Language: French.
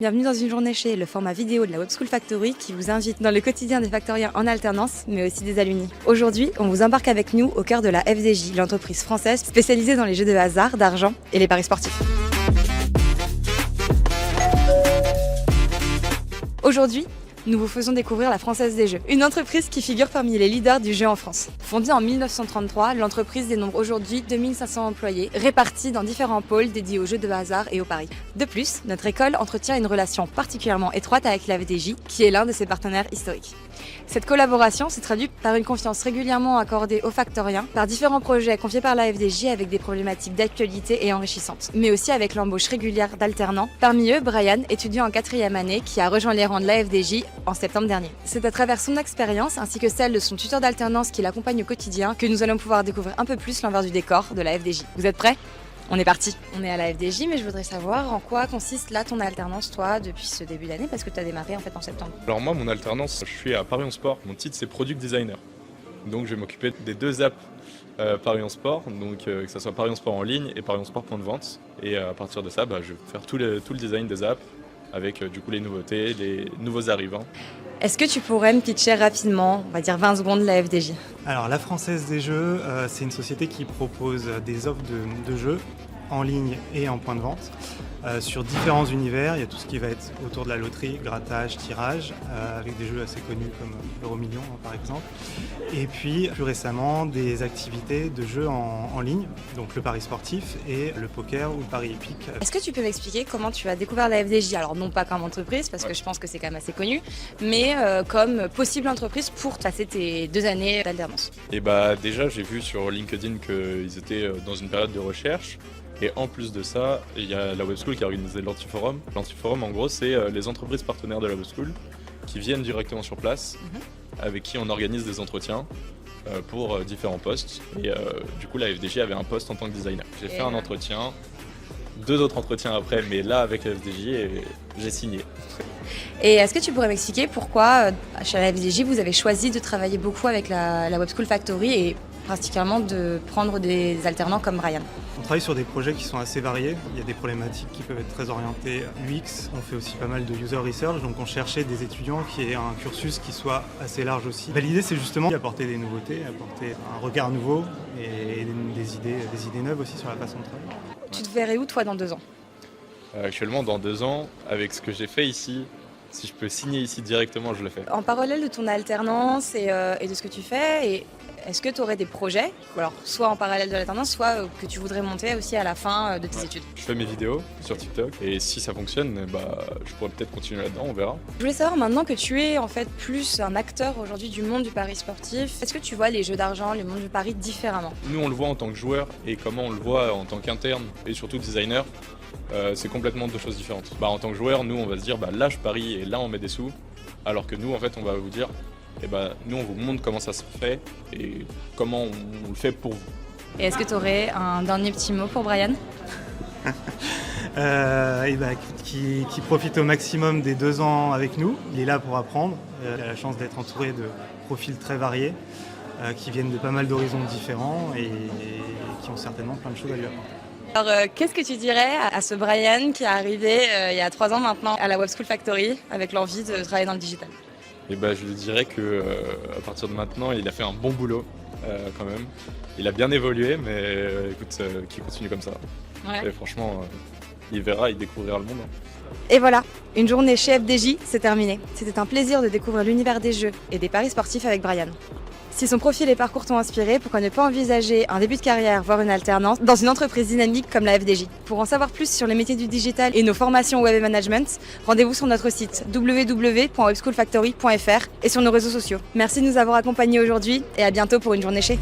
Bienvenue dans une journée chez le format vidéo de la Web School Factory qui vous invite dans le quotidien des factoriens en alternance, mais aussi des alumni. Aujourd'hui, on vous embarque avec nous au cœur de la FDJ, l'entreprise française spécialisée dans les jeux de hasard, d'argent et les paris sportifs. Aujourd'hui, nous vous faisons découvrir la Française des Jeux, une entreprise qui figure parmi les leaders du jeu en France. Fondée en 1933, l'entreprise dénombre aujourd'hui 2500 employés, répartis dans différents pôles dédiés aux jeux de hasard et aux paris. De plus, notre école entretient une relation particulièrement étroite avec la FDJ, qui est l'un de ses partenaires historiques. Cette collaboration s'est traduite par une confiance régulièrement accordée aux factoriens, par différents projets confiés par la FDJ avec des problématiques d'actualité et enrichissantes, mais aussi avec l'embauche régulière d'alternants. Parmi eux, Brian, étudiant en 4e année, qui a rejoint les rangs de la FDJ en septembre dernier. C'est à travers son expérience, ainsi que celle de son tuteur d'alternance qui l'accompagne au quotidien, que nous allons pouvoir découvrir un peu plus l'envers du décor de la FDJ. Vous êtes prêts ? On est parti. On est à la FDJ, mais je voudrais savoir en quoi consiste là ton alternance, toi, depuis ce début d'année, parce que tu as démarré en fait en septembre. Alors moi, mon alternance, je suis à Paris On Sport. Mon titre, c'est Product Designer. Donc je vais m'occuper des deux apps Paris On Sport, donc que ce soit Paris On Sport en ligne et Paris On Sport point de vente. Et à partir de ça, je vais faire tout le design des apps avec du coup les nouveautés, les nouveaux arrivants. Est-ce que tu pourrais me pitcher rapidement, on va dire 20 secondes, la FDJ ? Alors la Française des Jeux, c'est une société qui propose des offres de jeux en ligne et en point de vente sur différents univers. Il y a tout ce qui va être autour de la loterie, grattage, tirage, avec des jeux assez connus comme Euromillions par exemple. Et puis plus récemment des activités de jeux en ligne, donc le pari sportif et le poker ou le pari épique. Est-ce que tu peux m'expliquer comment tu as découvert la FDJ ? Alors non pas comme entreprise, parce que je pense que c'est quand même assez connu, mais comme possible entreprise pour passer tes 2 années d'alternance. Et déjà, j'ai vu sur LinkedIn qu'ils étaient dans une période de recherche. Et en plus de ça, il y a la Web School qui a organisé l'Antiforum. L'Antiforum, en gros, c'est les entreprises partenaires de la Web School qui viennent directement sur place, avec qui on organise des entretiens pour différents postes. Et du coup, la FDJ avait un poste en tant que designer. J'ai fait un entretien, 2 autres entretiens après, mais là avec la FDJ, et j'ai signé. Et est-ce que tu pourrais m'expliquer pourquoi, chez la FDJ, vous avez choisi de travailler beaucoup avec la Web School Factory et particulièrement de prendre des alternants comme Brian ? On travaille sur des projets qui sont assez variés. Il y a des problématiques qui peuvent être très orientées UX. On fait aussi pas mal de user research, donc on cherchait des étudiants qui aient un cursus qui soit assez large aussi. L'idée, c'est justement d'apporter des nouveautés, apporter un regard nouveau et des idées neuves aussi sur la façon de travailler. Tu te verrais où, toi, dans 2 ans ? Actuellement, dans 2 ans, avec ce que j'ai fait ici, si je peux signer ici directement, je le fais. En parallèle de ton alternance et de ce que tu fais, est-ce que tu aurais des projets, alors soit en parallèle de l'alternance, soit que tu voudrais monter aussi à la fin de tes études ? Je fais mes vidéos sur TikTok et si ça fonctionne, je pourrais peut-être continuer là-dedans, on verra. Je voulais savoir maintenant que tu es en fait plus un acteur aujourd'hui du monde du pari sportif, est-ce que tu vois les jeux d'argent, le monde du pari différemment ? Nous, on le voit en tant que joueur et comment on le voit en tant qu'interne et surtout designer. C'est complètement 2 choses différentes. En tant que joueur, nous on va se dire là je parie et là on met des sous, alors que nous en fait on va vous dire nous on vous montre comment ça se fait et comment on le fait pour vous. Et est-ce que tu aurais un dernier petit mot pour Brian ? Qui profite au maximum des 2 ans avec nous. Il est là pour apprendre. Il a la chance d'être entouré de profils très variés qui viennent de pas mal d'horizons différents et qui ont certainement plein de choses à lui apprendre. Alors, qu'est-ce que tu dirais à ce Brian qui est arrivé il y a 3 ans maintenant à la Web School Factory avec l'envie de travailler dans le digital ? Je lui dirais que à partir de maintenant, il a fait un bon boulot quand même. Il a bien évolué, mais qu'il continue comme ça. Ouais. Et franchement, il verra, il découvrira le monde. Et voilà, une journée chez FDJ, c'est terminé. C'était un plaisir de découvrir l'univers des jeux et des paris sportifs avec Brian. Si son profil et parcours t'ont inspiré, pourquoi ne pas envisager un début de carrière, voire une alternance, dans une entreprise dynamique comme la FDJ ? Pour en savoir plus sur les métiers du digital et nos formations web et management, rendez-vous sur notre site www.webschoolfactory.fr et sur nos réseaux sociaux. Merci de nous avoir accompagnés aujourd'hui et à bientôt pour une journée chez.